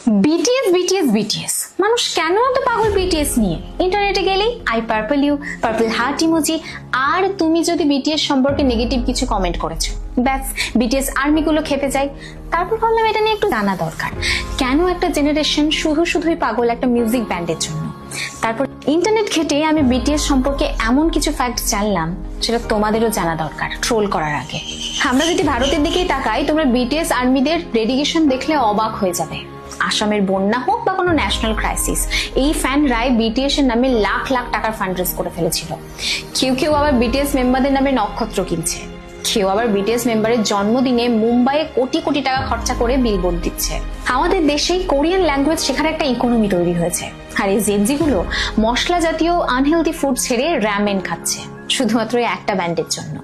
BTS BTS BTS, মানুষ কেন এত পাগল বিটিএস নিয়ে? ইন্টারনেটে গেলেই I purple you, purple heart emoji, আর তুমি যদি বিটিএস সম্পর্কে নেগেটিভ কিছু কমেন্ট করেছো, ব্যাস বিটিএস আর্মিগুলো খেপে যায়। তারপর ভাবলাম এটা নিয়ে একটু জানা দরকার, কেন একটা জেনারেশন শুধুই পাগল একটা মিউজিক ব্যান্ডের জন্য। তারপর ইন্টারনেট ঘেটে আমি বিটিএস সম্পর্কে এমন কিছু ফ্যাক্ট জানলাম সেটা তোমাদেরও জানা দরকার ট্রোল করার আগে। আমরা যদি ভারতের দিকেই তাকাই, তোমরা বিটিএস আর্মিদের ডেডিকেশন দেখলে অবাক হয়ে যাবে। আসামের বন্যা হোক বা কোনো ন্যাশনাল ক্রাইসিস, এই ফ্যানরাই বিটিএস এর নামে লাখ লাখ টাকার ফান্ড রেজ করে ফেলেছিল। কেউ আবার বিটিএস মেম্বারদের নামে নক্ষত্র কিনছে, কেউ আবার বিটিএস মেম্বারের জন্মদিনে মুম্বাইয়ে কোটি কোটি টাকা খরচা করে বিলবোর্ড দিচ্ছে। আমাদের দেশেই কোরিয়ান ল্যাঙ্গুয়েজ শেখার একটা ইকোনমি তৈরি হয়েছে, আর এই জেনজি গুলো মশলা জাতীয় আনহেলদি ফুড ছেড়ে র্যামেন খাচ্ছে শুধুমাত্র একটা ব্যান্ডের জন্য।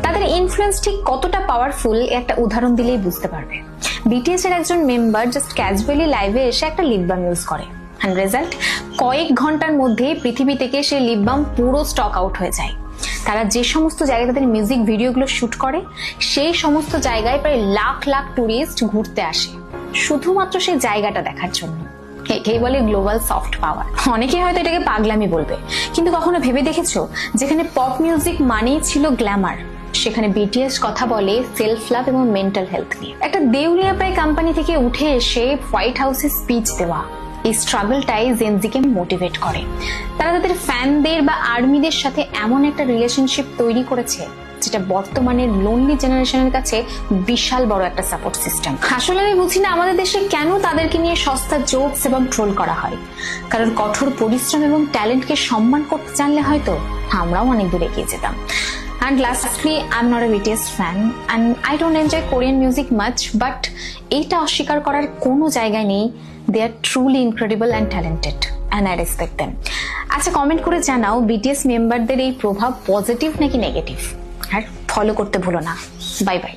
তাদের ইনফ্লুয়েন্স ঠিক কতটা পাওয়ারফুল একটা উদাহরণ দিলেই বুঝতে পারবে। বিটিএস এর একজন মেম্বার জাস্ট ক্যাজুয়ালি লাইভে এসে একটা লিপ বাম ইউজ করে, আর রেজাল্ট কয়েক ঘন্টার মধ্যে পৃথিবী থেকে সেই লিপ বাম পুরো স্টক আউট হয়ে যায়। তারা যে সমস্ত জায়গায় তাদের মিউজিক ভিডিওগুলো শুট করে, সেই সমস্ত জায়গায় প্রায় লাখ লাখ টুরিস্ট ঘুরতে আসে শুধুমাত্র সেই জায়গাটা দেখার জন্য। একেই বলে গ্লোবাল সফট পাওয়ার। অনেকে হয়তো এটাকে পাগলামি বলবে, কিন্তু কখনো ভেবে দেখেছো যেখানে পপ মিউজিক মানেই ছিল গ্ল্যামার, সেখানে বিটিএস কথা বলে সেলফ লাভ এবং মেন্টাল হেলথ নিয়ে। একটা দেউলিয়া প্রায় কোম্পানি থেকে উঠে এসে হোয়াইট হাউসে স্পিচ দেওয়া, এই স্ট্রাগলটাই জেনজিকে মোটিভেট করে। তারা তাদের ফ্যানদের বা আর্মিদের সাথে এমন একটা রিলেশনশিপ তৈরি করেছে যেটা বর্তমানে লোনলি জেনারেশনের কাছে বিশাল বড় একটা সাপোর্ট সিস্টেম। আসলে আমি বুঝি না আমাদের দেশে কেন তাদেরকে নিয়ে সস্তা জোকস এবং ট্রোল করা হয়। কারণ কঠোর পরিশ্রম এবং ট্যালেন্টকে সম্মান করতে জানলে হয়তো আমরাও অনেক দূর এগিয়ে যেতাম। And lastly, I'm not a BTS fan and I don't enjoy Korean music much, but এটা অস্বীকার করার কোনো জায়গা নেই। They are truly incredible and talented and I respect them. আচ্ছা, কমেন্ট করে জানাও BTS মেম্বারদের এই প্রভাব পজিটিভ নাকি নেগেটিভ, আর ফলো করতে ভুলো না। Bye bye.